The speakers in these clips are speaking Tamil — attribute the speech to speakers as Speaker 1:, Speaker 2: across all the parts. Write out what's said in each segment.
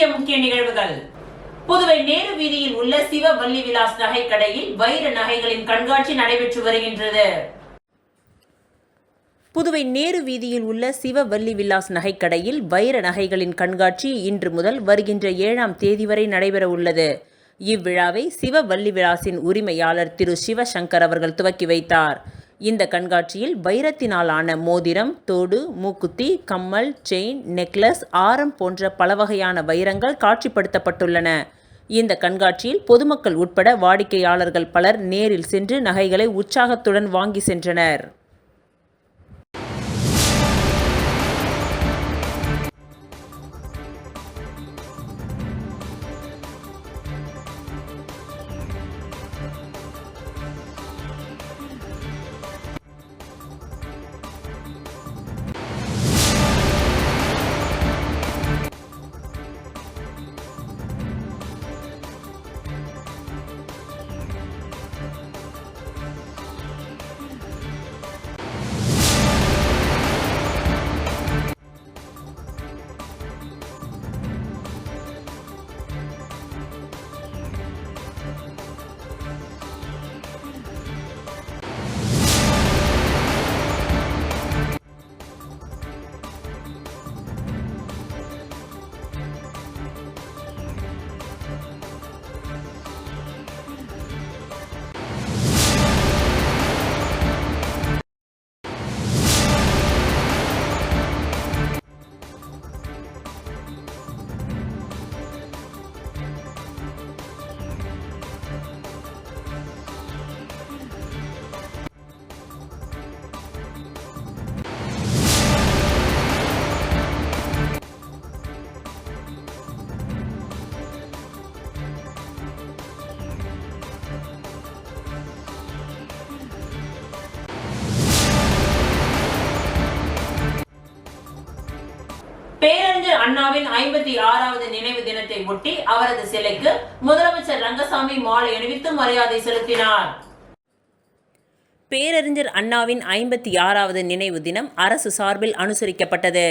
Speaker 1: இன்றைய முக்கிய நிகழ்வுகள். புதுவை நேரு வீதியில் உள்ள சிவ வள்ளி விலாஸ் நகை கடையில் வைர நகைகளின் கண்காட்சி நடைபெற்று வருகின்றது.
Speaker 2: புதுவை நேரு வீதியில் உள்ள சிவ வள்ளி விலாஸ் நகைக்கடையில் வைர நகைகளின் கண்காட்சி இன்று முதல் வருகின்ற 7ஆம் தேதி வரை நடைபெற உள்ளது. இவ்விழாவை சிவ வள்ளி விலாசின் உரிமையாளர் திரு சிவசங்கர் அவர்கள் துவக்கி வைத்தார். இந்த கண்காட்சியில் வைரத்தினாலான மோதிரம், தோடு, மூக்குத்தி, கம்மல், செயின், நெக்லஸ், ஆரம் போன்ற பல வகையான வைரங்கள் காட்சிப்படுத்தப்பட்டுள்ளன. இந்த கண்காட்சியில் பொதுமக்கள் உட்பட வாடிக்கையாளர்கள் பலர் நேரில் சென்று நகைகளை உற்சாகத்துடன் வாங்கி சென்றனர்.
Speaker 1: பேரறிஞர் அண்ணாவின் 56வது நினைவு தினத்தை ஒட்டி அவரது சிலைக்கு முதலமைச்சர் ரங்கசாமி மாலை அணிவித்து மரியாதை செலுத்தினார்.
Speaker 2: பேரறிஞர் அண்ணாவின் 56வது நினைவு தினம் அரசு சார்பில் அனுசரிக்கப்பட்டது.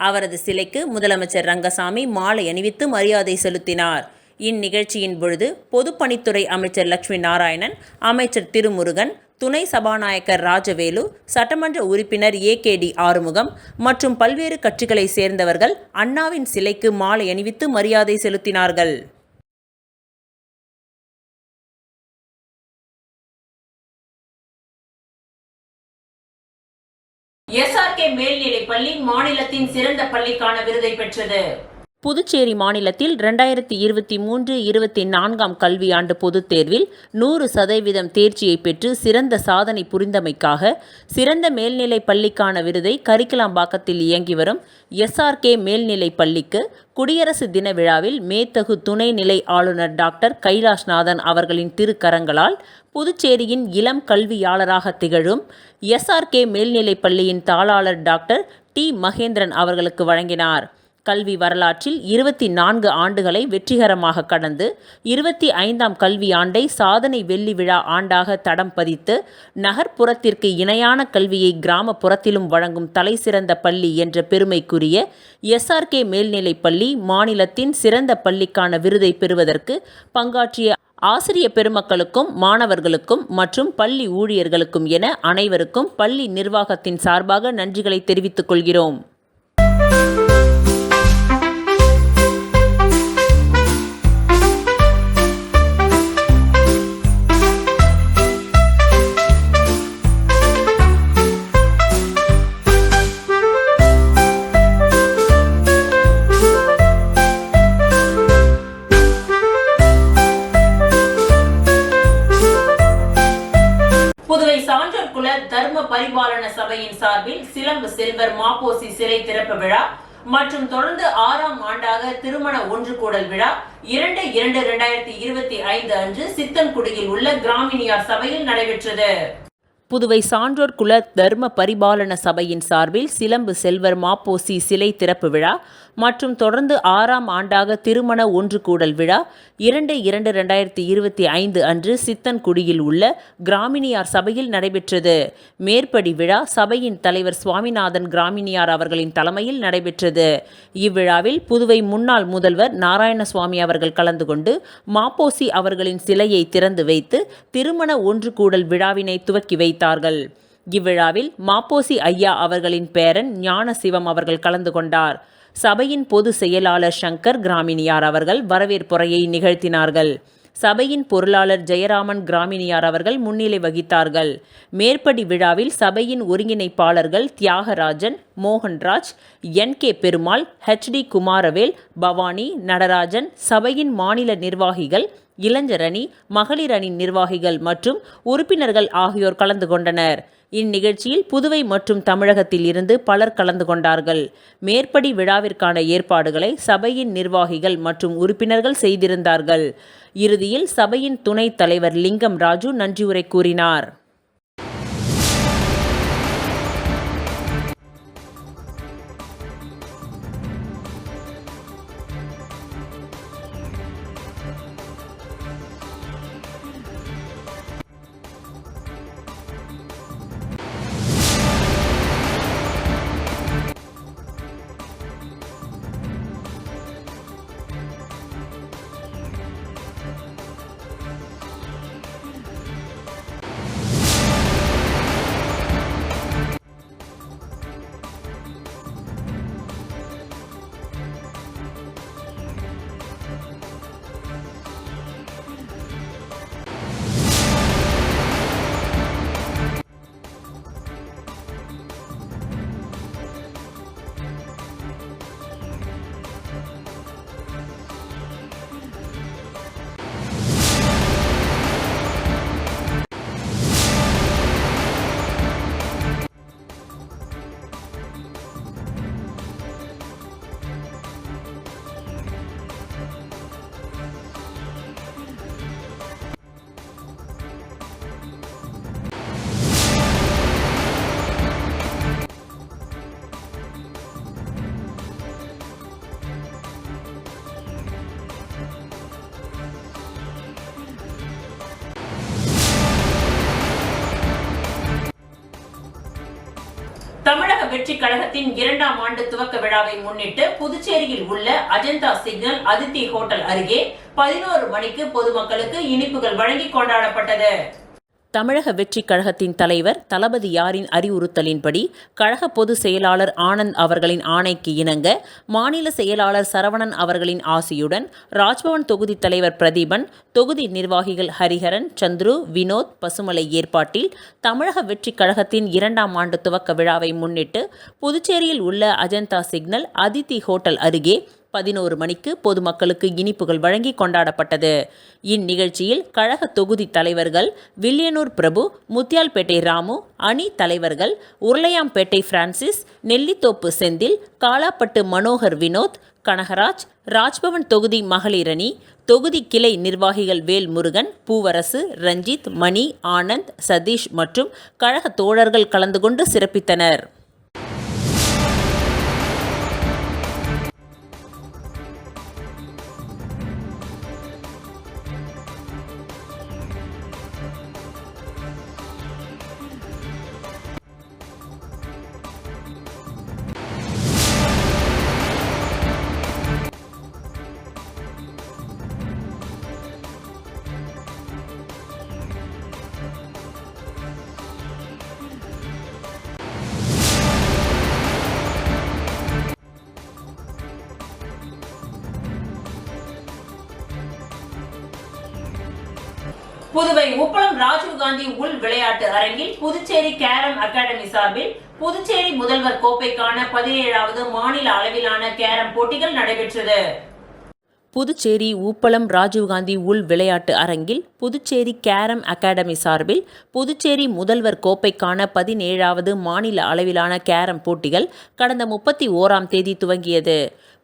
Speaker 2: அவரது சிலைக்கு முதலமைச்சர் ரங்கசாமி மாலை அணிவித்து மரியாதை செலுத்தினார். இந்நிகழ்ச்சியின் பொழுது பொதுப்பணித்துறை அமைச்சர் லட்சுமி நாராயணன், அமைச்சர் திருமுருகன், துணை சபாநாயகர் ராஜவேலு, சட்டமன்ற உறுப்பினர் AKD ஆறுமுகம் மற்றும் பல்வேறு கட்சிகளை சேர்ந்தவர்கள் அண்ணாவின் சிலைக்கு மாலை அணிவித்து மரியாதை செலுத்தினார்கள்.
Speaker 1: SRK மேல்நிலைப் பள்ளி மாநிலத்தின் சிறந்த பள்ளிக்கான விருதை பெற்றது.
Speaker 2: புதுச்சேரி மாநிலத்தில் 2023-24 கல்வியாண்டு பொதுத் தேர்வில் 100% தேர்ச்சியை பெற்று சிறந்த சாதனை புரிந்தமைக்காக சிறந்த மேல்நிலைப் பள்ளிக்கான விருதை கரிக்கலாம்பாக்கத்தில் இயங்கி வரும் SRK மேல்நிலைப் பள்ளிக்கு குடியரசு தின விழாவில் மேத்தகு துணைநிலை ஆளுநர் டாக்டர் கைலாஷ்நாதன் அவர்களின் திருக்கரங்களால் புதுச்சேரியின் இளம் கல்வியாளராக திகழும் SRK மேல்நிலைப் பள்ளியின் தாளாளர் டாக்டர் T மகேந்திரன் அவர்களுக்கு வழங்கினார். கல்வி வரலாற்றில் 24 ஆண்டுகளை வெற்றிகரமாக கடந்து 25ஆம் கல்வியாண்டை சாதனை வெள்ளி விழா ஆண்டாக தடம் பதித்து நகர்ப்புறத்திற்கு இணையான கல்வியை கிராமப்புறத்திலும் வழங்கும் தலைசிறந்த பள்ளி என்ற பெருமைக்குரிய SRK மேல்நிலைப் பள்ளி மாநிலத்தின் சிறந்த பள்ளிக்கான விருதை பெறுவதற்கு பங்காற்றிய ஆசிரிய பெருமக்களுக்கும் மாணவர்களுக்கும் மற்றும் பள்ளி ஊழியர்களுக்கும் என அனைவருக்கும் பள்ளி நிர்வாகத்தின் சார்பாக நன்றிகளை தெரிவித்துக் கொள்கிறோம்.
Speaker 1: புதுவை சான்றோர் குல தர்ம பரிபாலன சபையின் சார்பில் சிலம்பு செல்வர் மாப்போசி சிலை திறப்பு விழா மற்றும் தொடர்ந்து 6ஆம் ஆண்டாக திருமண ஒன்று கூடல் விழா 2/2/2025 அன்று சித்தன்குடியில் உள்ள கிராமினியார் சபையில் நடைபெற்றது.
Speaker 2: புதுவை சான்றோர் குல தர்ம பரிபாலன சபையின் சார்பில் சிலம்பு செல்வர் மாப்போசி சிலை திறப்பு விழா மற்றும் தொடர்ந்து 6ஆம் ஆண்டாக திருமண ஒன்று கூடல் விழா 2/2/2025 அன்று சித்தன்குடியில் உள்ள கிராமினியார் சபையில் நடைபெற்றது. மேற்படி விழா சபையின் தலைவர் சுவாமிநாதன் கிராமினியார் அவர்களின் தலைமையில் நடைபெற்றது. இவ்விழாவில் புதுவை முன்னாள் முதல்வர் நாராயணசுவாமி அவர்கள் கலந்து கொண்டு மாப்போசி அவர்களின் சிலையை திறந்து வைத்து திருமண ஒன்று கூடல் விழாவினை துவக்கி வைத்தார்கள். இவ்விழாவில் மாப்போசி ஐயா அவர்களின் பேரன் ஞானசிவம் அவர்கள் கலந்து கொண்டார். சபையின் பொது செயலாளர் சங்கர் கிராமினியார் அவர்கள் வரவேற்புரையை நிகழ்த்தினார்கள். சபையின் பொருளாளர் ஜெயராமன் கிராமினியார் அவர்கள் முன்னிலை வகித்தார்கள். மேற்படி விழாவில் சபையின் ஒருங்கிணைப்பாளர்கள் தியாகராஜன், மோகன்ராஜ், NK பெருமாள், HD குமாரவேல், பவானி, நடராஜன், சபையின் மாநில நிர்வாகிகள், இளைஞர் அணி, மகளிர் அணி நிர்வாகிகள் மற்றும் உறுப்பினர்கள் ஆகியோர் கலந்து கொண்டனர். இந்நிகழ்ச்சியில் புதுவை மற்றும் தமிழகத்தில் இருந்து பலர் கலந்து கொண்டார்கள். மேற்படி விழாவிற்கான ஏற்பாடுகளை சபையின் நிர்வாகிகள் மற்றும் உறுப்பினர்கள் செய்திருந்தார்கள். இறுதியில் சபையின் துணைத் தலைவர் லிங்கம் ராஜு நன்றியுரை கூறினார்.
Speaker 1: தமிழக வெற்றி கழகத்தின் 2ஆம் ஆண்டு துவக்க விழாவை முன்னிட்டு புதுச்சேரியில் உள்ள அஜந்தா சிக்னல் அதித்தி ஹோட்டல் அருகே 11 மணிக்கு பொதுமக்களுக்கு இனிப்புகள் வழங்கி கொண்டாடப்பட்டது.
Speaker 2: தமிழக வெற்றி கழகத்தின் தலைவர் தளபதியாரின் அறிவுறுத்தலின்படி கழக பொதுச் செயலாளர் ஆனந்த் அவர்களின் ஆணைக்கு இணங்க மாநில செயலாளர் சரவணன் அவர்களின் ஆசியுடன் ராஜ்பவன் தொகுதி தலைவர் பிரதீபன், தொகுதி நிர்வாகிகள் ஹரிஹரன், சந்துரு, வினோத், பசுமலை ஏற்பாட்டில் தமிழக வெற்றி கழகத்தின் 2ஆம் ஆண்டு துவக்க விழாவை முன்னிட்டு புதுச்சேரியில் உள்ள அஜந்தா சிக்னல் அதித்தி ஹோட்டல் அருகே 11 மணிக்கு பொதுமக்களுக்கு இனிப்புகள் வழங்கி கொண்டாடப்பட்டது. இந்நிகழ்ச்சியில் கழக தொகுதி தலைவர்கள் வில்லியனூர் பிரபு, முத்தியால்பேட்டை ராமு, அணி தலைவர்கள் உருளையாம்பேட்டை பிரான்சிஸ், நெல்லித்தோப்பு செந்தில், காலாப்பட்டு மனோகர் வினோத், கனகராஜ், ராஜ்பவன் தொகுதி மகளிர் அணி, தொகுதி கிளை நிர்வாகிகள் வேல்முருகன், பூவரசு, ரஞ்சித், மணி, ஆனந்த், சதீஷ் மற்றும் கழக தோழர்கள் கலந்து கொண்டு சிறப்பித்தனர்.
Speaker 1: புதுவை உப்பளம் ராஜீவ்காந்தி உள் விளையாட்டு அரங்கில் புதுச்சேரி கேரம் அகாடமி சார்பில் புதுச்சேரி முதல்வர் கோப்பைக்கான 17வது மாநில அளவிலான கேரம் போட்டிகள் நடைபெற்றது.
Speaker 2: புதுச்சேரி உப்பளம் ராஜீவ்காந்தி உள் விளையாட்டு அரங்கில் புதுச்சேரி கேரம் அகாடமி சார்பில் புதுச்சேரி முதல்வர் கோப்பைக்கான 17வது மாநில அளவிலான கேரம் போட்டிகள் கடந்த 31ஆம் தேதி துவங்கியது.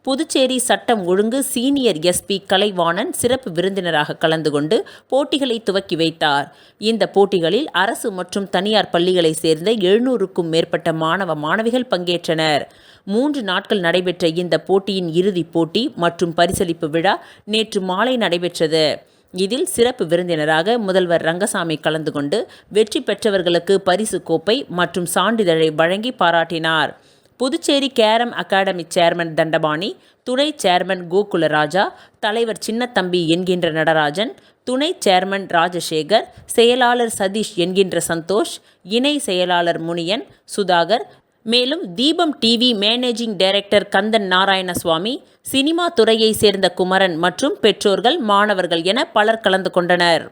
Speaker 2: புதுச்சேரி சட்டம் ஒழுங்கு சீனியர் எஸ்பி கலைவாணன் சிறப்பு விருந்தினராக கலந்து கொண்டு போட்டிகளை துவக்கி வைத்தார். இந்த போட்டிகளில் அரசு மற்றும் தனியார் பள்ளிகளைச் சேர்ந்த 700க்கும் மேற்பட்ட மாணவ மாணவிகள் பங்கேற்றனர். 3 நாட்கள் நடைபெற்ற இந்த போட்டியின் இறுதிப் போட்டி மற்றும் பரிசளிப்பு விழா நேற்று மாலை நடைபெற்றது. இதில் சிறப்பு விருந்தினராக முதல்வர் ரங்கசாமி கலந்து கொண்டு வெற்றி பெற்றவர்களுக்கு பரிசு கோப்பை மற்றும் சான்றிதழை வழங்கி பாராட்டினார். Puducherry carrom academy chairman Dandapani, துணை சேர்மன் கோகுலராஜா, தலைவர் சின்னத்தம்பி என்கின்ற நடராஜன், துணை சேர்மன் ராஜசேகர், செயலாளர் சதீஷ் என்கின்ற சந்தோஷ், இணை செயலாளர் முனியன், சுதாகர், மேலும் Deepam TV managing director Kandan Narayanaswamy, cinema துறையை சேர்ந்த குமரன் மற்றும் பெற்றோர்கள், மாணவர்கள் என பலர் கலந்து கொண்டனர்.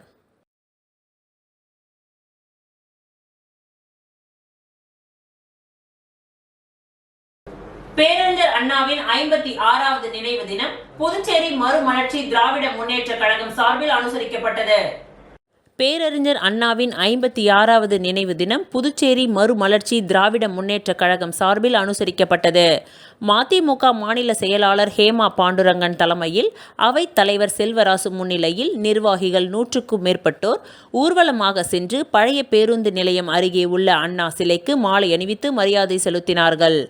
Speaker 1: பேரறிஞர் அண்ணாவின் 56வது நினைவு தினம் புதுச்சேரி மறுமலர்ச்சி திராவிட முன்னேற்ற கழகம் சார்பில் அனுசரிக்கப்பட்டது.
Speaker 2: பேரறிஞர் அண்ணாவின் 56வது நினைவு தினம் புதுச்சேரி மறுமலர்ச்சி திராவிட முன்னேற்ற கழகம் சார்பில் அனுசரிக்கப்பட்டது. மதிமுக மாநில செயலாளர் ஹேமா பாண்டுரங்கன் தலைமையில் அவைத் தலைவர் செல்வராசு முன்னிலையில் நிர்வாகிகள் 100க்கும் மேற்பட்டோர் ஊர்வலமாக சென்று பழைய பேருந்து நிலையம் அருகே உள்ள அண்ணா சிலைக்கு மாலை அணிவித்து மரியாதை செலுத்தினார்கள்.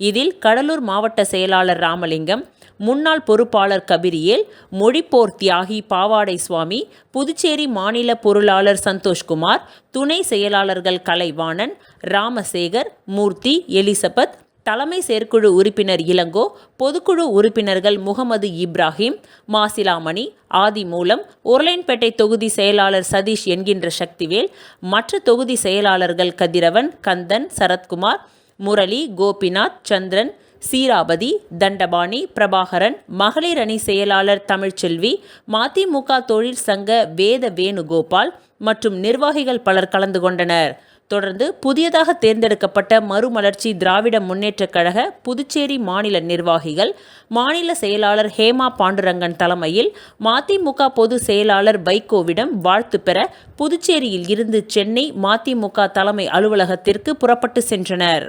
Speaker 2: இதில் கடலூர் மாவட்ட செயலாளர் ராமலிங்கம், முன்னாள் பொறுப்பாளர் கபிரியேல், மொழிப்போர் தியாகி பாவாடை சுவாமி, புதுச்சேரி மாநில பொருளாளர் சந்தோஷ்குமார், துணை செயலாளர்கள் கலைவாணன், ராமசேகர், மூர்த்தி, எலிசபெத், தலைமை செயற்குழு உறுப்பினர் இளங்கோ, பொதுக்குழு உறுப்பினர்கள் முகமது இப்ராஹிம், மாசிலாமணி, ஆதிமூலம், உருளையன்பேட்டை தொகுதி செயலாளர் சதீஷ் என்கின்ற சக்திவேல், மற்ற தொகுதி செயலாளர்கள் கதிரவன், கந்தன், சரத்குமார், முரளி, கோபிநாத், சந்திரன், சீராபதி, தண்டபாணி, பிரபாகரன், மகளிர் அணி செயலாளர் தமிழ்ச்செல்வி, மதிமுக தொழில் சங்க வேத வேணுகோபால் மற்றும் நிர்வாகிகள் பலர் கலந்து கொண்டனர். தொடர்ந்து புதியதாக தேர்ந்தெடுக்கப்பட்ட மறுமலர்ச்சி திராவிட முன்னேற்ற கழக புதுச்சேரி மாநில நிர்வாகிகள், மாநில செயலாளர் ஹேமா பாண்டுரங்கன் தலைமையில் மதிமுக பொது செயலாளர் வைகோவிடம் வாழ்த்து பெற புதுச்சேரியில் இருந்து சென்னை மதிமுக தலைமை அலுவலகத்திற்கு புறப்பட்டு சென்றனர்.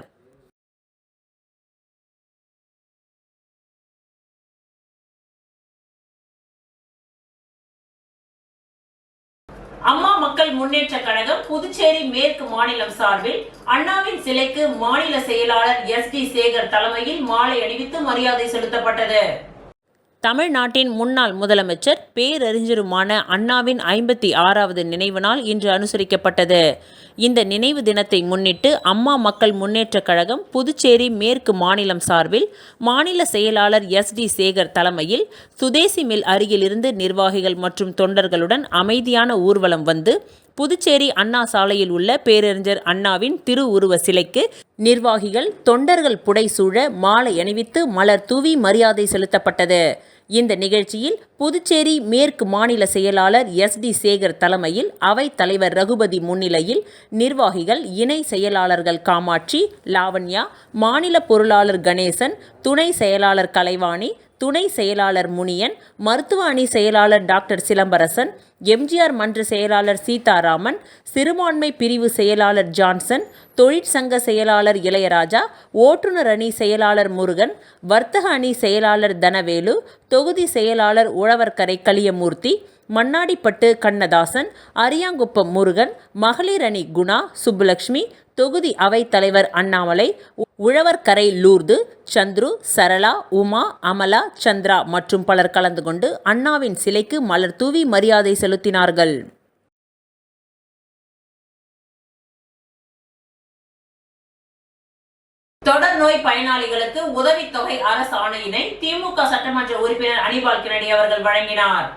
Speaker 1: அம்மா மக்கள் முன்னேற்ற கழகம் புதுச்சேரி மேற்கு மாநிலம் சார்பில் அண்ணாவின் சிலைக்கு மாநில செயலாளர் SD சேகர் தலைமையில் மாலை அணிவித்து மரியாதை செலுத்தப்பட்டது.
Speaker 2: தமிழ்நாட்டின் முன்னாள் முதலமைச்சர் பேரறிஞருமான அண்ணாவின் 56வது நினைவு நாள் இன்று அனுசரிக்கப்பட்டது. இந்த நினைவு தினத்தை முன்னிட்டு அம்மா மக்கள் முன்னேற்ற கழகம் புதுச்சேரி மேற்கு மாநிலம் சார்பில் மாநில செயலாளர் SD சேகர் தலைமையில் சுதேசி மில் அருகிலிருந்து நிர்வாகிகள் மற்றும் தொண்டர்களுடன் அமைதியான ஊர்வலம் வந்து புதுச்சேரி அண்ணா சாலையில் உள்ள பேரறிஞர் அண்ணாவின் திருவுருவ சிலைக்கு நிர்வாகிகள், தொண்டர்கள் புடைசூழ மாலை அணிவித்து மலர் தூவி மரியாதை செலுத்தப்பட்டது. இந்த நிகழ்ச்சியில் புதுச்சேரி மேற்கு மாநில செயலாளர் SD சேகர் தலைமையில் அவைத் தலைவர் ரகுபதி முன்னிலையில் நிர்வாகிகள், இணை செயலாளர்கள் காமாட்சி, லாவண்யா, மாநில பொருளாளர் கணேசன், துணை செயலாளர் கலைவாணி, துணை செயலாளர் முனியன், மருத்துவ அணி செயலாளர் டாக்டர் சிலம்பரசன், MGR மன்ற செயலாளர் சீதாராமன், சிறுபான்மை பிரிவு செயலாளர் ஜான்சன், தொழிற்சங்க செயலாளர் இளையராஜா, ஓட்டுநர் அணி செயலாளர் முருகன், வர்த்தக அணி செயலாளர் தனவேலு, தொகுதி செயலாளர் உழவர்கரை கலியமூர்த்தி, மண்ணாடிப்பட்டு கண்ணதாசன், அரியாங்குப்பம் முருகன், மகளிர் அணி குணா, சுப்புலட்சுமி, தொகுதி அவைத் தலைவர் அண்ணாமலை, உழவர்கரை லூர்து, சந்துரு, சரளா, உமா, அமலா, சந்திரா மற்றும் பலர் கலந்து கொண்டு அண்ணாவின் சிலைக்கு மலர் தூவி மரியாதை செலுத்தினார்கள்.
Speaker 1: தொடர் நோய் பயனாளிகளுக்கு உதவித்தொகை அரசாணையினை திமுக சட்டமன்ற உறுப்பினர் அனிபால் கிரணி அவர்கள் வழங்கினார்.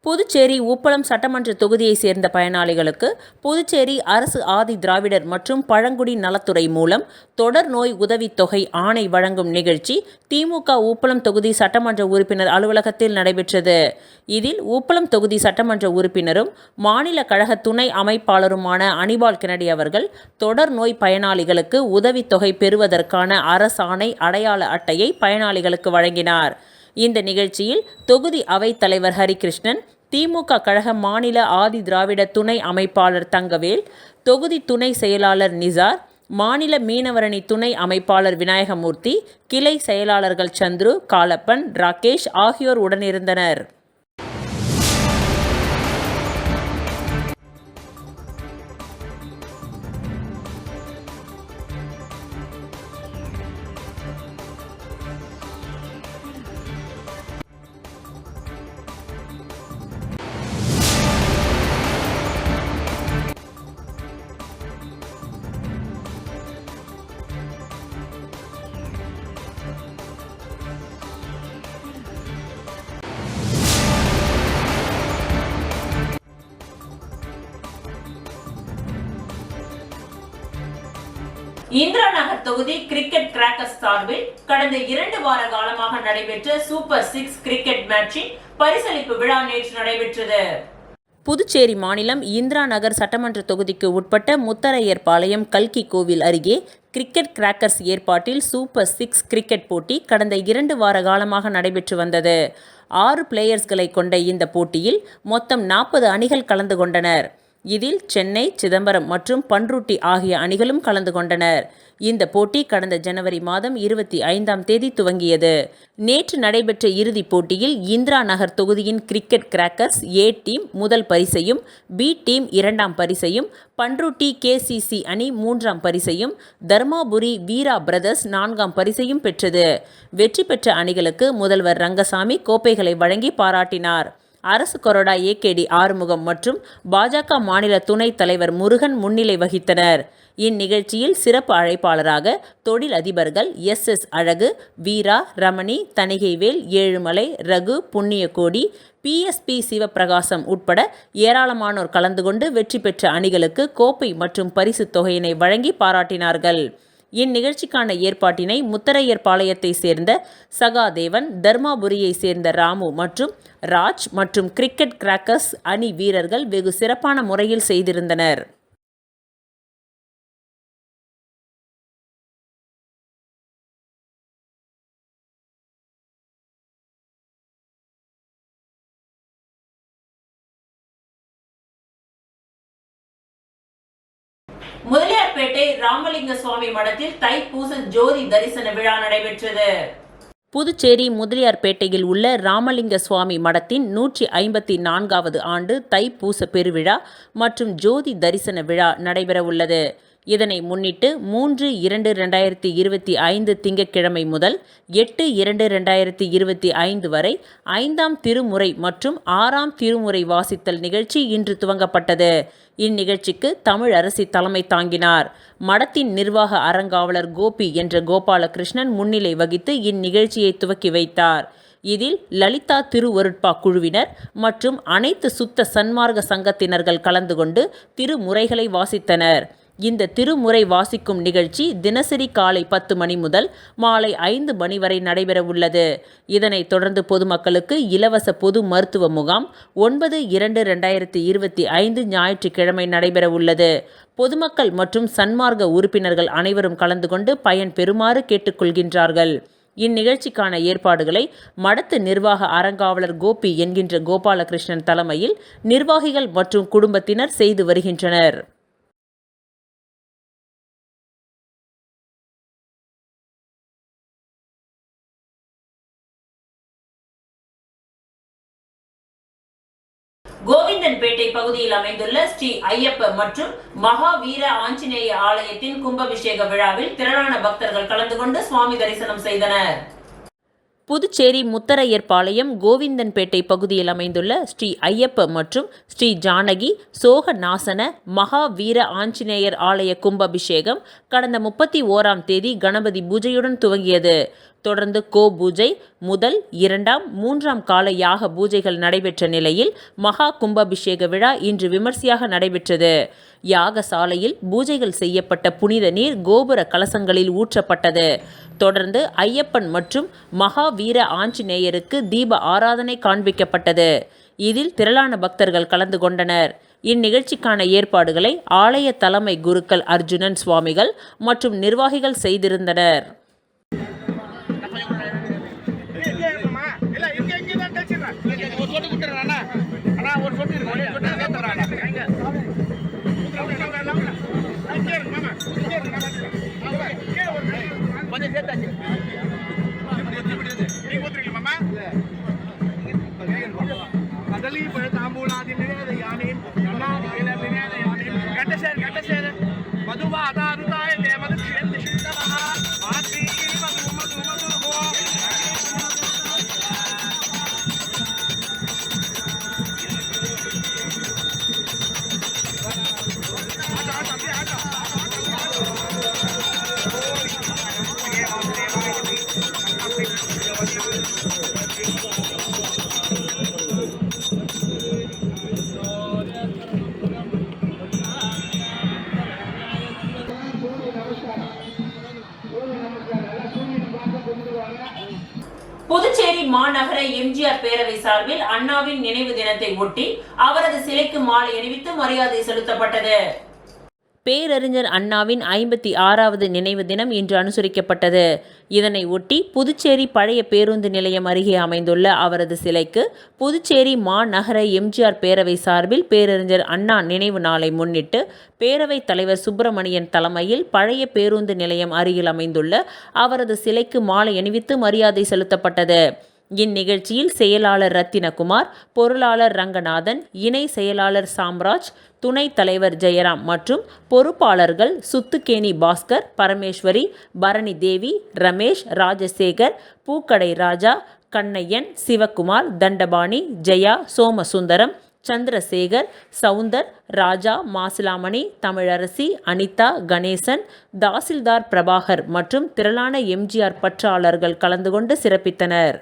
Speaker 2: புதுச்சேரி உப்பளம் சட்டமன்ற தொகுதியை சேர்ந்த பயனாளிகளுக்கு புதுச்சேரி அரசு ஆதி திராவிடர் மற்றும் பழங்குடி நலத்துறை மூலம் தொடர் நோய் உதவித்தொகை ஆணை வழங்கும் நிகழ்ச்சி திமுக உப்பளம் தொகுதி சட்டமன்ற உறுப்பினர் அலுவலகத்தில் நடைபெற்றது. இதில் உப்பளம் தொகுதி சட்டமன்ற உறுப்பினரும் மாநில கழக துணை அமைப்பாளருமான அனிபால் கிரணி அவர்கள் தொடர் நோய் பயனாளிகளுக்கு உதவித்தொகை பெறுவதற்கான அரசாணை அடையாள அட்டையை பயனாளிகளுக்கு வழங்கினார். இந்த நிகழ்ச்சியில் தொகுதி அவைத் தலைவர் ஹரிகிருஷ்ணன், திமுக கழக மாநில ஆதி திராவிட துணை அமைப்பாளர் தங்கவேல், தொகுதி துணை செயலாளர் நிசார், மாநில மீனவரணி துணை அமைப்பாளர் விநாயகமூர்த்தி, கிளை செயலாளர்கள் சந்துரு, காலப்பன், ராகேஷ் ஆகியோர் உடனிருந்தனர்.
Speaker 1: இந்திரா நகர் தொகுதி கிரிக்கெட் கிராக்கர்ஸ் சார்பில் கடந்த 2 வார காலமாக நடைபெற்ற சூப்பர் 6 கிரிக்கெட் மேட்சின் பரிசளிப்பு விழா நேற்று நடைபெற்றது.
Speaker 2: புதுச்சேரி மாநிலம் இந்திரா நகர் சட்டமன்ற தொகுதிக்கு உட்பட்ட முத்தரையர்பாளையம் கல்கி கோவில் அருகே கிரிக்கெட் கிராக்கர்ஸ் ஏற்பாட்டில் சூப்பர் 6 கிரிக்கெட் போட்டி கடந்த 2 வார காலமாக நடைபெற்று வந்தது. 6 பிளேயர்ஸ்களை கொண்ட இந்த போட்டியில் மொத்தம் 40 அணிகள் கலந்து கொண்டனர். இதில் சென்னை, சிதம்பரம் மற்றும் பன்ருட்டி ஆகிய அணிகளும் கலந்து கொண்டனர். இந்த போட்டி கடந்த ஜனவரி மாதம் 25ஆம் தேதி துவங்கியது. நேற்று நடைபெற்ற இறுதிப் போட்டியில் இந்திரா நகர் தொகுதியின் கிரிக்கெட் கிராக்கர்ஸ் ஏ டீம் முதல் பரிசையும், பி டீம் 2ஆம் பரிசையும், பன்ருட்டி KCC அணி 3ஆம் பரிசையும், தர்மாபுரி வீரா பிரதர்ஸ் 4ஆம் பரிசையும் பெற்றது. வெற்றி பெற்ற அணிகளுக்கு முதல்வர் ரங்கசாமி கோப்பைகளை வழங்கி பாராட்டினார். அரசு கொறடா AKD ஆறுமுகம் மற்றும் பாஜக மாநில துணைத் தலைவர் முருகன் முன்னிலை வகித்தனர். இந்நிகழ்ச்சியில் சிறப்பு அழைப்பாளராக தொழில் அதிபர்கள் SS அழகு, வீரா, ரமணி, தணிகைவேல், ஏழுமலை, ரகு, புண்ணியகோடி, PSP சிவப்பிரகாசம் உட்பட ஏராளமானோர் கலந்து கொண்டு வெற்றி பெற்ற அணிகளுக்கு கோப்பை மற்றும் பரிசு தொகையினை வழங்கி பாராட்டினார்கள். இந்நிகழ்ச்சிக்கான ஏற்பாட்டினை முத்தரையர்பாளையத்தை சேர்ந்த சகாதேவன், தர்மாபுரியை சேர்ந்த ராமு மற்றும் ராஜ் மற்றும் கிரிக்கெட் கிராக்கர்ஸ் அணி வீரர்கள் வெகு சிறப்பான முறையில் செய்திருந்தனர்.
Speaker 1: முதலியார்பேட்டை ராமலிங்க சுவாமி மடத்தில் தைப்பூச ஜோதி தரிசன விழா நடைபெற்றது.
Speaker 2: புதுச்சேரி முதலியார்பேட்டையில் உள்ள ராமலிங்க சுவாமி மடத்தின் 154வது ஆண்டு தைப்பூச பெருவிழா மற்றும் ஜோதி தரிசன விழா நடைபெறவுள்ளது. இதனை முன்னிட்டு 3/2/2025 திங்கட்கிழமை முதல் 8/2/2025 வரை 5ஆம் திருமுறை மற்றும் 6ஆம் திருமுறை வாசித்தல் நிகழ்ச்சி இன்று துவங்கப்பட்டது. இந்நிகழ்ச்சிக்கு தமிழரசி தலைமை தாங்கினார். மடத்தின் நிர்வாக அறங்காவலர் கோபி என்ற கோபாலகிருஷ்ணன் முன்னிலை வகித்து இந்நிகழ்ச்சியை துவக்கி வைத்தார். இதில் லலிதா திருவருட்பா குழுவினர் மற்றும் அனைத்து சுத்த சன்மார்க்க சங்கத்தினர்கள் கலந்து கொண்டு திருமுறைகளை வாசித்தனர். இந்த திருமுறை வாசிக்கும் நிகழ்ச்சி தினசரி காலை 10 மணி முதல் மாலை 5 மணி வரை நடைபெறவுள்ளது. இதனைத் தொடர்ந்து பொதுமக்களுக்கு இலவச பொது மருத்துவ முகாம் 9/2/2025 ஞாயிற்றுக்கிழமை நடைபெறவுள்ளது. பொதுமக்கள் மற்றும் சன்மார்க்க உறுப்பினர்கள் அனைவரும் கலந்து கொண்டு பயன் பெறுமாறு கேட்டுக்கொள்கின்றார்கள். இந்நிகழ்ச்சிக்கான ஏற்பாடுகளை மடத்து நிர்வாக அறங்காவலர் கோபி என்கின்ற கோபாலகிருஷ்ணன் தலைமையில் நிர்வாகிகள் மற்றும் குடும்பத்தினர் செய்து வருகின்றனர்.
Speaker 1: கோவிந்தன்பேட்டை பகுதியில் அமைந்துள்ள ஸ்ரீ ஐயப்ப மற்றும் மகாவீர ஆஞ்சநேய ஆலயத்தின் கும்பாபிஷேக விழாவில் திரளான பக்தர்கள் கலந்து கொண்டு சுவாமி தரிசனம் செய்தனர்.
Speaker 2: புதுச்சேரி முத்தரையர்பாளையம் கோவிந்தன்பேட்டை பகுதியில் அமைந்துள்ள ஸ்ரீ ஐயப்ப மற்றும் ஸ்ரீ ஜானகி சோகநாசன மகாவீர ஆஞ்சநேயர் ஆலய கும்பாபிஷேகம் கடந்த 31ஆம் தேதி கணபதி பூஜையுடன் துவங்கியது. தொடர்ந்து பூஜை, முதல், 2ஆம், 3ஆம் கால யாக பூஜைகள் நடைபெற்ற நிலையில் மகா கும்பாபிஷேக விழா இன்று விமர்சையாக நடைபெற்றது. யாகசாலையில் பூஜைகள் செய்யப்பட்ட புனித நீர் கோபுர கலசங்களில் ஊற்றப்பட்டது. தொடர்ந்து ஐயப்பன் மற்றும் மகாவீர ஆஞ்சநேயருக்கு தீப ஆராதனை காண்பிக்கப்பட்டது. இதில் திரளான பக்தர்கள் கலந்து கொண்டனர். இந்நிகழ்ச்சிக்கான ஏற்பாடுகளை ஆலய தலைமை குருக்கள் அர்ஜுனன் சுவாமிகள் மற்றும் நிர்வாகிகள் செய்திருந்தனர்.
Speaker 1: புதுச்சேரி மாநகர எம்ஜிஆர் பேரவை சார்பில் அண்ணாவின் நினைவு தினத்தை ஒட்டி அவரது சிலைக்கு மாலை அணிவித்து மரியாதை செலுத்தப்பட்டது.
Speaker 2: பேரறிஞர் அண்ணாவின் 56வது நினைவு தினம் இன்று அனுசரிக்கப்பட்டது. இதனை ஒட்டி புதுச்சேரி பழைய பேருந்து நிலையம் அருகே அமைந்துள்ள அவரது சிலைக்கு புதுச்சேரி மாநகர எம்ஜிஆர் பேரவை சார்பில் பேரறிஞர் அண்ணா நினைவு நாளை முன்னிட்டு பேரவைத் தலைவர் சுப்பிரமணியன் தலைமையில் பழைய பேருந்து நிலையம் அருகில் அமைந்துள்ள அவரது சிலைக்கு மாலை அணிவித்து மரியாதை செலுத்தப்பட்டது. இந்நிகழ்ச்சியில் செயலாளர் ரத்தினகுமார், பொருளாளர் ரங்கநாதன், இணை செயலாளர் சாம்ராஜ், துணைத் தலைவர் ஜெயராம் மற்றும் பொறுப்பாளர்கள் சுத்துக்கேணி பாஸ்கர், பரமேஸ்வரி, பரணி தேவி, ரமேஷ், ராஜசேகர், பூக்கடை ராஜா, கண்ணையன், சிவகுமார், தண்டபாணி, ஜெயா, சோமசுந்தரம், சந்திரசேகர், சவுந்தர், ராஜா, மாசிலாமணி, தமிழரசி, அனிதா, கணேசன், தாசில்தார் பிரபாகர் மற்றும் திரளான எம்ஜிஆர் பற்றாளர்கள் கலந்து கொண்டு சிறப்பித்தனர்.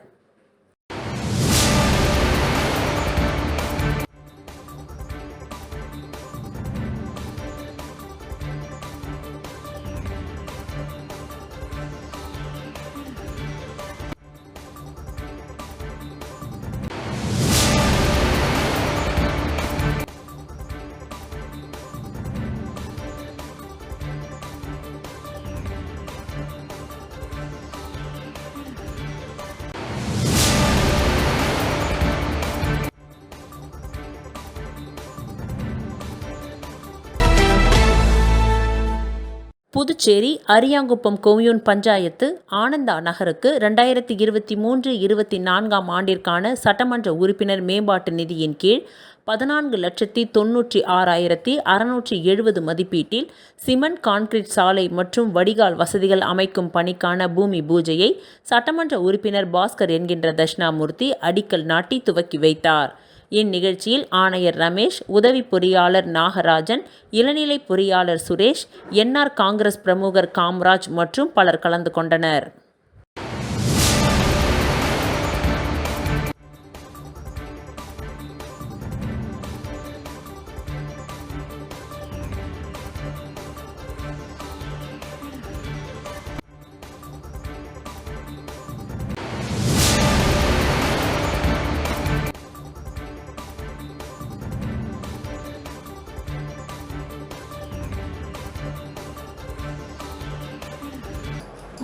Speaker 2: புதுச்சேரி அரியாங்குப்பம் கொம்யூன் பஞ்சாயத்து ஆனந்தா நகருக்கு 2023-24 ஆண்டிற்கான சட்டமன்ற உறுப்பினர் மேம்பாட்டு நிதியின் கீழ் 14,96,670 மதிப்பீட்டில் சிமெண்ட் கான்கிரீட் சாலை மற்றும் வடிகால் வசதிகள் அமைக்கும் பணிக்கான பூமி பூஜையை சட்டமன்ற உறுப்பினர் பாஸ்கர் என்கின்ற தட்சிணாமூர்த்தி அடிக்கல் நாட்டி துவக்கி வைத்தார். இந்நிகழ்ச்சியில் ஆணையர் ரமேஷ், உதவி பொறியாளர் நாகராஜன், இளநிலை பொறியாளர் சுரேஷ், என்ஆர் காங்கிரஸ் பிரமுகர் காமராஜ் மற்றும் பலர் கலந்து கொண்டனர்.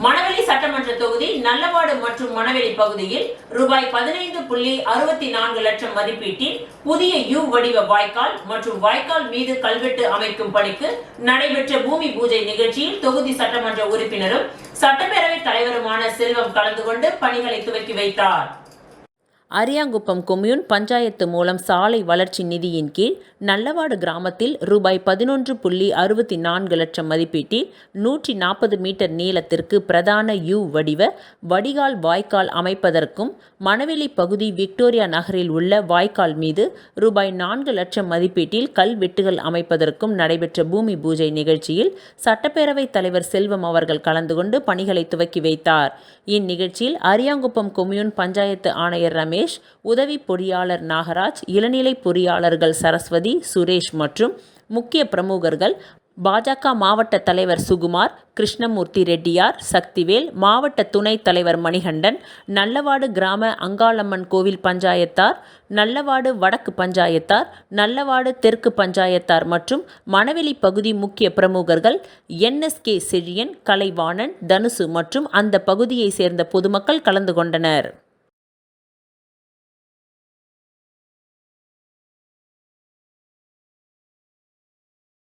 Speaker 1: மணவெளி சட்டமன்ற தொகுதி நல்லவாடு மற்றும் மணவெளி பகுதியில் ரூபாய் 15.64 லட்சம் மதிப்பீட்டில் புதிய யூ வடிவ வாய்க்கால் மற்றும் வாய்க்கால் மீது கல்வெட்டு அமைக்கும் பணிக்கு நடைபெற்ற பூமி பூஜை நிகழ்ச்சியில் தொகுதி சட்டமன்ற உறுப்பினரும் சட்டப்பேரவை தலைவருமான செல்வம் கலந்து கொண்டு பணிகளை துவக்கி வைத்தார்.
Speaker 2: அரியாங்குப்பம் கொம்யூன் பஞ்சாயத்து மூலம் சாலை வளர்ச்சி நிதியின் கீழ் நல்லவாடு கிராமத்தில் ரூபாய் 11.64 லட்சம் மதிப்பீட்டில் 140 மீட்டர் நீளத்திற்கு பிரதான யூ வடிவ வடிகால் வாய்க்கால் அமைப்பதற்கும் மணவெளி பகுதி விக்டோரியா நகரில் உள்ள வாய்க்கால் மீது ரூபாய் 4 லட்சம் மதிப்பீட்டில் கல்வெட்டுகள் அமைப்பதற்கும் நடைபெற்ற பூமி பூஜை நிகழ்ச்சியில் சட்டப்பேரவைத் தலைவர் செல்வம் அவர்கள் கலந்து கொண்டு பணிகளை துவக்கி வைத்தார். இந்நிகழ்ச்சியில் அரியாங்குப்பம் கொம்யூன் பஞ்சாயத்து ஆணையர் ரமேஷ், உதவி பொறியாளர் நாகராஜ், இளநிலை பொறியாளர்கள் சரஸ்வதி, சுரேஷ் மற்றும் முக்கிய பிரமுகர்கள் பாஜக மாவட்ட தலைவர் சுகுமார், கிருஷ்ணமூர்த்தி ரெட்டியார், சக்திவேல், மாவட்ட துணைத் தலைவர் மணிகண்டன், நல்லவாடு கிராம அங்காளம்மன் கோவில் பஞ்சாயத்தார், நல்லவாடு வடக்கு பஞ்சாயத்தார், நல்லவாடு தெற்கு பஞ்சாயத்தார் மற்றும் மணவெளி பகுதி முக்கிய பிரமுகர்கள் NSK செழியன், கலைவாணன், தனுசு மற்றும் அந்த பகுதியை சேர்ந்த பொதுமக்கள் கலந்து கொண்டனர்.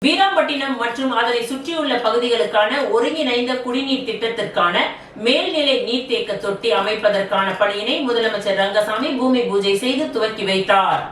Speaker 1: வீராம்பட்டினம் மற்றும் அதனை சுற்றியுள்ள பகுதிகளுக்கான ஒருங்கிணைந்த குடிநீர் திட்டத்திற்கான மேல்நிலை நீர்த்தேக்க தொட்டி அமைப்பதற்கான பணியினை முதலமைச்சர் ரங்கசாமி பூமி பூஜை செய்து துவக்கி வைத்தார்.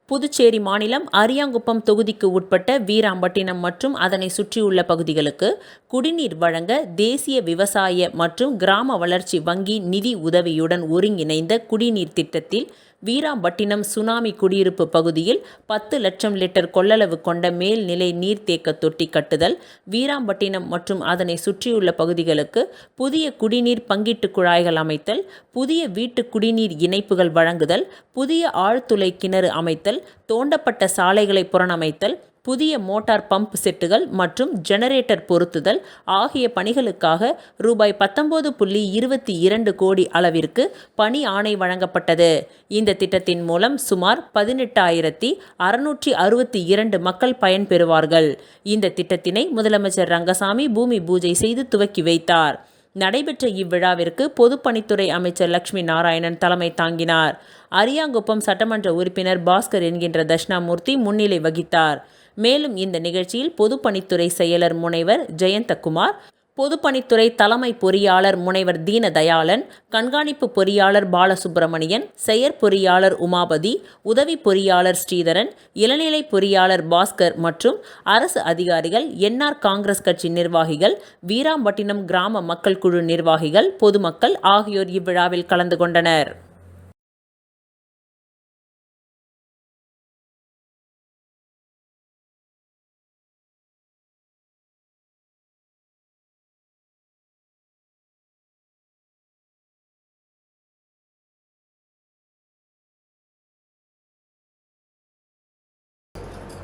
Speaker 2: புதுச்சேரி மாநிலம் அரியாங்குப்பம் தொகுதிக்கு உட்பட்ட வீராம்பட்டினம் மற்றும் அதனை சுற்றியுள்ள பகுதிகளுக்கு குடிநீர் வழங்க தேசிய விவசாய மற்றும் கிராம வளர்ச்சி வங்கி நிதி உதவியுடன் ஒருங்கிணைந்த குடிநீர் திட்டத்தில் வீராம்பட்டினம் சுனாமி குடியிருப்பு பகுதியில் 10 லட்சம் லிட்டர் கொள்ளளவு கொண்ட மேல்நிலை நீர்த்தேக்க தொட்டி கட்டுதல், வீராம்பட்டினம் மற்றும் அதனை சுற்றியுள்ள பகுதிகளுக்கு புதிய குடிநீர் பங்கீட்டு குழாய்கள் அமைத்தல், புதிய வீட்டு குடிநீர் இணைப்புகள் வழங்குதல், புதிய ஆழ்துளை கிணறு அமைத்தல், தோண்டப்பட்ட சாலைகளை புனரமைத்தல், புதிய மோட்டார் பம்ப் செட்டுகள் மற்றும் ஜெனரேட்டர் பொருத்துதல் ஆகிய பணிகளுக்காக ரூபாய் 19.22 கோடி அளவிற்கு பணி ஆணை வழங்கப்பட்டது. இந்த திட்டத்தின் மூலம் சுமார் 18,662 மக்கள் பயன்பெறுவார்கள். இந்த திட்டத்தினை முதலமைச்சர் ரங்கசாமி பூமி பூஜை செய்து துவக்கி வைத்தார். நடைபெற்ற இவ்விழாவிற்கு பொதுப்பணித்துறை அமைச்சர் லட்சுமி நாராயணன் தலைமை தாங்கினார். அரியாங்குப்பம் சட்டமன்ற உறுப்பினர் பாஸ்கர் என்கின்ற தட்சிணாமூர்த்தி முன்னிலை வகித்தார். மேலும் இந்த நிகழ்ச்சியில் பொதுப்பணித்துறை செயலர் முனைவர் ஜெயந்தகுமார், பொதுப்பணித்துறை தலைமை பொறியாளர் முனைவர் தீனதயாளன், கண்காணிப்பு பொறியாளர் பாலசுப்பிரமணியன், செயற்பொறியாளர் உமாபதி, உதவி பொறியாளர் ஸ்ரீதரன், இளநிலை பொறியாளர் பாஸ்கர் மற்றும் அரசு அதிகாரிகள், என்ஆர் காங்கிரஸ் கட்சி நிர்வாகிகள், வீராம்பட்டினம் கிராம மக்கள் குழு நிர்வாகிகள், பொதுமக்கள் ஆகியோர் இவ்விழாவில் கலந்து கொண்டனர்.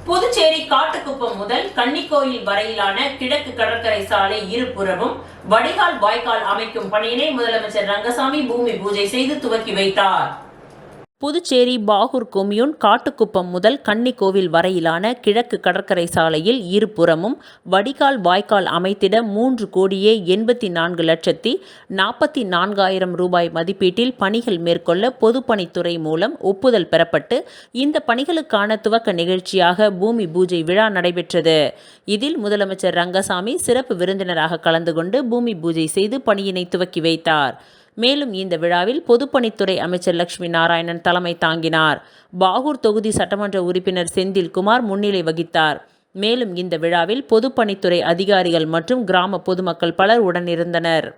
Speaker 1: புதுச்சேரி காட்டுக்குப்பம் முதல் கன்னிக்கோயில் வரையிலான கிழக்கு கடற்கரை சாலை இருபுறமும் வடிகால் வாய்க்கால் அமைக்கும் பணியினை முதலமைச்சர் ரங்கசாமி பூமி பூஜை செய்து துவக்கி வைத்தார்.
Speaker 2: புதுச்சேரி பாகூர் கொம்யூன் காட்டுக்குப்பம் முதல் கன்னிக்கோவில் வரையிலான கிழக்கு கடற்கரை சாலையில் இருபுறமும் வடிகால் வாய்க்கால் அமைத்திட 3,84,44,000 ரூபாய் மதிப்பீட்டில் பணிகள் மேற்கொள்ள பொதுப்பணித்துறை மூலம் ஒப்புதல் பெறப்பட்டு இந்த பணிகளுக்கான துவக்க நிகழ்ச்சியாக பூமி பூஜை விழா நடைபெற்றது. இதில் முதலமைச்சர் ரங்கசாமி சிறப்பு விருந்தினராக கலந்து கொண்டு பூமி பூஜை செய்து பணியினை துவக்கி வைத்தார். மேலும் இந்த விழாவில் பொதுப்பணித்துறை அமைச்சர் லட்சுமி நாராயணன் தலைமை தாங்கினார். பாகூர் தொகுதி சட்டமன்ற உறுப்பினர் செந்தில்குமார் முன்னிலை வகித்தார். மேலும் இந்த விழாவில் பொதுப்பணித்துறை அதிகாரிகள் மற்றும் கிராம பொதுமக்கள் பலர் உடனிருந்தனர்.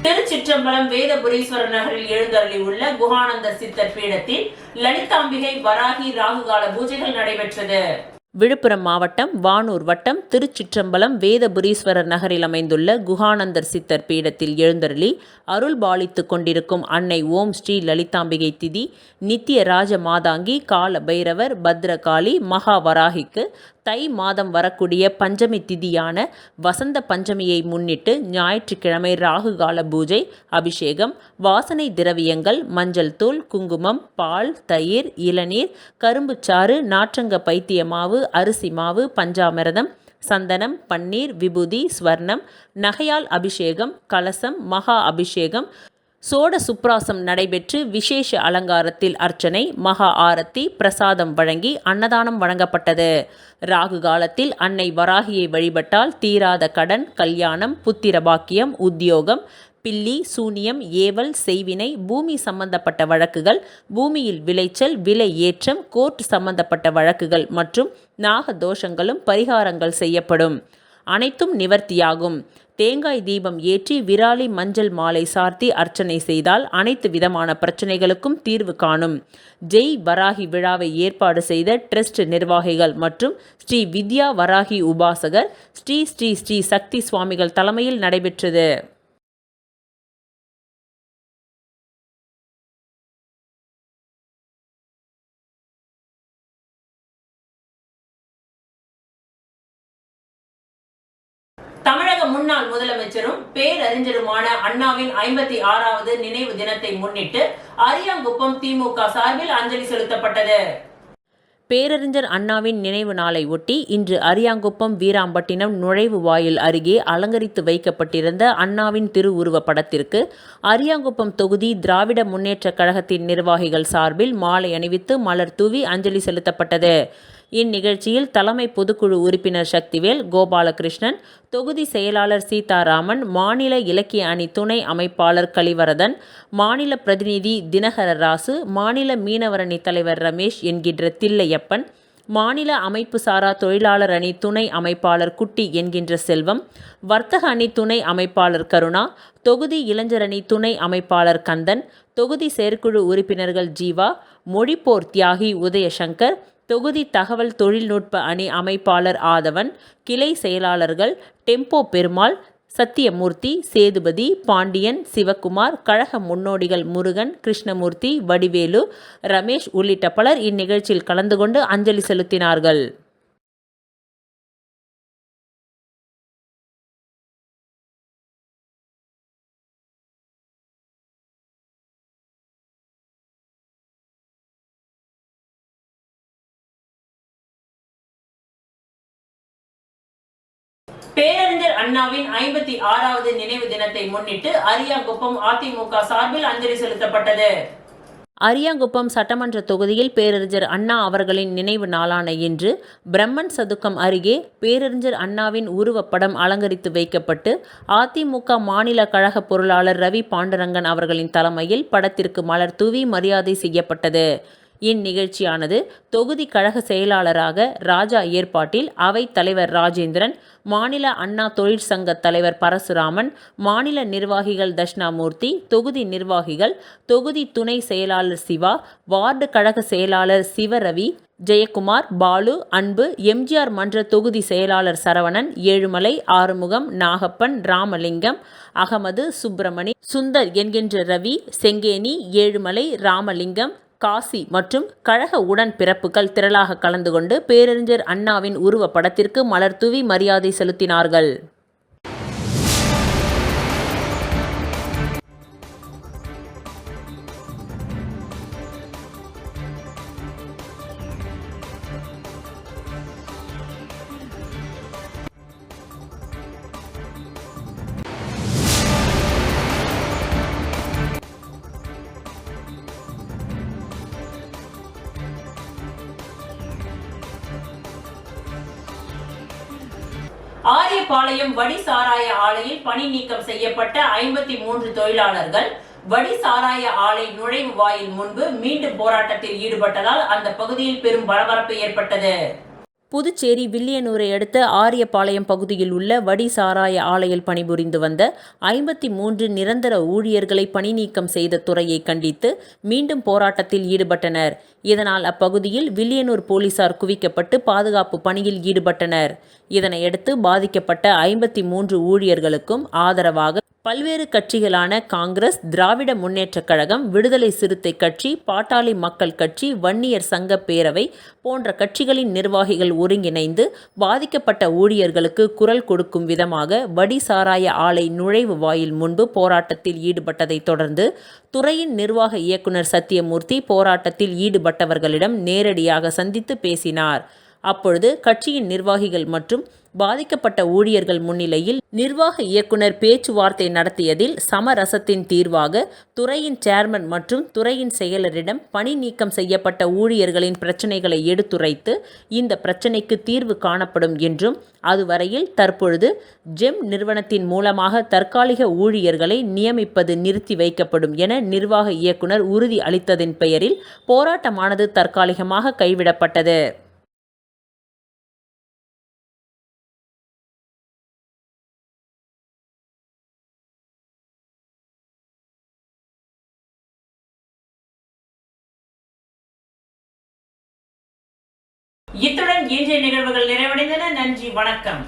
Speaker 1: திருச்சிற்றம்பலம் வேதபுரீஸ்வரர் நகரில் எழுந்தருளி உள்ள குஹானந்தர் சித்தர் பீடத்தில் லலிதாம்பிகை வராகி ராகுகால பூஜைகள் நடைபெற்றது.
Speaker 2: விழுப்புரம் மாவட்டம் வானூர் வட்டம் திருச்சிற்றம்பலம் வேதபுரீஸ்வரர் நகரில் அமைந்துள்ள குஹானந்தர் சித்தர் பீடத்தில் எழுந்தருளி அருள் பாலித்து கொண்டிருக்கும் அன்னை ஓம் ஸ்ரீ லலிதாம்பிகை திதி நித்திய ராஜ மாதாங்கி கால பைரவர் பத்ரகாளி மகாவராகிக்கு தை மாதம் வரக்கூடிய பஞ்சமி திதியான வசந்த பஞ்சமியை முன்னிட்டு ஞாயிற்றுக்கிழமை ராகுகால பூஜை, அபிஷேகம், வாசனை திரவியங்கள், மஞ்சள் தூள், குங்குமம், பால், தயிர், இளநீர், கரும்புச்சாறு, நாற்றங்க பைத்திய மாவு, அரிசி மாவு, பஞ்சாமிரதம், சந்தனம், பன்னீர், விபூதி, ஸ்வர்ணம், நகையால் அபிஷேகம், கலசம், மகா அபிஷேகம், சோட சுப்ராசம் நடைபெற்று விசேஷ அலங்காரத்தில் அர்ச்சனை, மகா ஆரத்தி, பிரசாதம் வழங்கி அன்னதானம் வழங்கப்பட்டது. ராகு காலத்தில் அன்னை வராகியை வழிபட்டால் தீராத கடன், கல்யாணம், புத்திர பாக்கியம், உத்தியோகம், பில்லி, சூனியம், ஏவல், செய்வினை, பூமி சம்பந்தப்பட்ட வழக்குகள், பூமியில் விளைச்சல், விலை ஏற்றம், கோர்ட் சம்பந்தப்பட்ட வழக்குகள் மற்றும் நாக தோஷங்களும் பரிகாரங்கள் செய்யப்படும். அனைத்தும் நிவர்த்தியாகும். தேங்காய் தீபம் ஏற்றி விராலி மஞ்சள் மாலை சார்த்தி அர்ச்சனை செய்தால் அனைத்து விதமான பிரச்சனைகளுக்கும் தீர்வு காணும். ஜெய் வராகி விழாவை ஏற்பாடு செய்த ட்ரஸ்ட் நிர்வாகிகள் மற்றும் ஸ்ரீ வித்யா வராகி உபாசகர் ஸ்ரீ ஸ்ரீ ஸ்ரீ சக்தி சுவாமிகள் தலைமையில் நடைபெற்றது.
Speaker 1: தமிழக முன்னாள் முதலமைச்சரும் பேரறிஞருமான அண்ணாவின் 56வது நினைவு தினத்தை முன்னிட்டு அரியாங்குப்பம் திமுக சார்பில் அஞ்சலி செலுத்தப்பட்டது.
Speaker 2: பேரறிஞர் அண்ணாவின் நினைவு நாளை ஒட்டி இன்று அரியாங்குப்பம் வீராம்பட்டினம் நுழைவு வாயில் அருகே அலங்கரித்து வைக்கப்பட்டிருந்த அண்ணாவின் திருவுருவ படத்திற்கு அரியாங்குப்பம் தொகுதி திராவிட முன்னேற்றக் கழகத்தின் நிர்வாகிகள் சார்பில் மாலை அணிவித்து மலர் தூவி அஞ்சலி செலுத்தப்பட்டது. இந்நிகழ்ச்சியில் தலைமை பொதுக்குழு உறுப்பினர் சக்திவேல், கோபாலகிருஷ்ணன், தொகுதி செயலாளர் சீதாராமன், மாநில இலக்கிய அணி துணை அமைப்பாளர் கலிவரதன், மாநில பிரதிநிதி தினகர ராசு, மாநில மீனவரணி தலைவர் ரமேஷ் என்கின்ற தில்லையப்பன், மாநில அமைப்பு சாரா தொழிலாளர் அணி துணை அமைப்பாளர் குட்டி என்கின்ற செல்வம், வர்த்தக அணி துணை அமைப்பாளர் கருணா, தொகுதி இளைஞர் அணி துணை அமைப்பாளர் கந்தன், தொகுதி செயற்குழு உறுப்பினர்கள் ஜீவா, மொழிப்போர் தியாகி உதயசங்கர், தொகுதி தகவல் தொழில்நுட்ப அணி அமைப்பாளர் ஆதவன், கிளை செயலாளர்கள் டெம்போ பெருமாள், சத்தியமூர்த்தி, சேதுபதி, பாண்டியன், சிவக்குமார், கழக முன்னோடிகள் முருகன், கிருஷ்ணமூர்த்தி, வடிவேலு, ரமேஷ் உள்ளிட்ட பலர் இந்நிகழ்ச்சியில் கலந்து கொண்டு அஞ்சலி செலுத்தினார்கள்.
Speaker 1: பேரறிஞர் அண்ணாவின் 56வது நினைவு தினத்தை முன்னிட்டு அரியாங்குப்பம் அதிமுக சார்பில் அஞ்சலி செலுத்தப்பட்டது.
Speaker 2: அரியாங்குப்பம் சட்டமன்ற தொகுதியில் பேரறிஞர் அண்ணா அவர்களின் நினைவு நாளான இன்று பிரம்மன் சதுக்கம் அருகே பேரறிஞர் அண்ணாவின் உருவப்படம் அலங்கரித்து வைக்கப்பட்டு அதிமுக மாநில கழக பொருளாளர் ரவி பாண்டுரங்கன் அவர்களின் தலைமையில் படத்திற்கு மலர் தூவி மரியாதை செய்யப்பட்டது. இந்நிகழ்ச்சியானது தொகுதி கழக செயலாளராக ராஜா ஏற்பாட்டில் அவைத் தலைவர் ராஜேந்திரன், மாநில அண்ணா தொழிற்சங்க தலைவர் பரசுராமன், மாநில நிர்வாகிகள் தட்சிணாமூர்த்தி, தொகுதி நிர்வாகிகள், தொகுதி துணை செயலாளர் சிவா, வார்டு கழக செயலாளர் சிவரவி, ஜெயக்குமார், பாலு, அன்பு, எம்ஜிஆர் மன்ற தொகுதி செயலாளர் சரவணன், ஏழுமலை, ஆறுமுகம், நாகப்பன், ராமலிங்கம், அகமது, சுப்பிரமணி, சுந்தர் என்கின்ற ரவி, செங்கேணி, ஏழுமலை, ராமலிங்கம், காசி மற்றும் கழக உடன் பிறப்புகள் திரளாக கலந்து கொண்டு பேரறிஞர் அண்ணாவின் உருவ படத்திற்கு மலர் தூவி மரியாதை செலுத்தினார்கள்.
Speaker 1: ஆரியபாளையம் வடி சாராய ஆலையில் பணி நீக்கம் செய்யப்பட்ட 53 தொழிலாளர்கள் வடி சாராய ஆலை நுழைவு வாயில் முன்பு மீண்டும் போராட்டத்தில் ஈடுபட்டதால் அந்த பகுதியில் பெரும் பரபரப்பு ஏற்பட்டது.
Speaker 2: புதுச்சேரி வில்லியனூரை அடுத்த ஆரியபாளையம் பகுதியில் உள்ள வடி சாராய ஆலையில் பணிபுரிந்து வந்த 53 நிரந்தர ஊழியர்களை பணி நீக்கம் செய்த துறையை கண்டித்து மீண்டும் போராட்டத்தில் ஈடுபட்டனர். இதனால் அப்பகுதியில் வில்லியனூர் போலீசார் குவிக்கப்பட்டு பாதுகாப்பு பணியில் ஈடுபட்டனர். இதனையடுத்து பாதிக்கப்பட்ட 53 ஊழியர்களுக்கும் ஆதரவாக பல்வேறு கட்சிகளான காங்கிரஸ், திராவிட முன்னேற்றக் கழகம், விடுதலை சிறுத்தை கட்சி, பாட்டாளி மக்கள் கட்சி, வன்னியர் சங்க பேரவை போன்ற கட்சிகளின் நிர்வாகிகள் ஒருங்கிணைந்து பாதிக்கப்பட்ட ஊழியர்களுக்கு குரல் கொடுக்கும் விதமாக வடி சாராய ஆலை நுழைவு வாயில் முன்பு போராட்டத்தில் ஈடுபட்டதைத் தொடர்ந்து துறையின் நிர்வாக இயக்குனர் சத்தியமூர்த்தி போராட்டத்தில் ஈடுபட்டவர்களிடம் நேரடியாக சந்தித்து பேசினார். அப்பொழுது கட்சியின் நிர்வாகிகள் மற்றும் பாதிக்கப்பட்ட ஊழியர்கள் முன்னிலையில் நிர்வாக இயக்குனர் பேச்சுவார்த்தை நடத்தியதில் சமரசத்தின் தீர்வாக துறையின் சேர்மன் மற்றும் துறையின் செயலரிடம் பணி நீக்கம் செய்யப்பட்ட ஊழியர்களின் பிரச்சனைகளை எடுத்துரைத்து இந்த பிரச்சனைக்கு தீர்வு காணப்படும் என்றும் அதுவரையில் தற்பொழுது ஜெம் நிறுவனத்தின் மூலமாக தற்காலிக ஊழியர்களை நியமிப்பது நிறுத்தி வைக்கப்படும் என நிர்வாக இயக்குனர் உறுதி அளித்ததின் பெயரில் போராட்டமானது தற்காலிகமாக கைவிடப்பட்டது.
Speaker 1: இத்துடன் இன்றைய நிகழ்வுகள் நிறைவடைந்தன. நன்றி, வணக்கம்.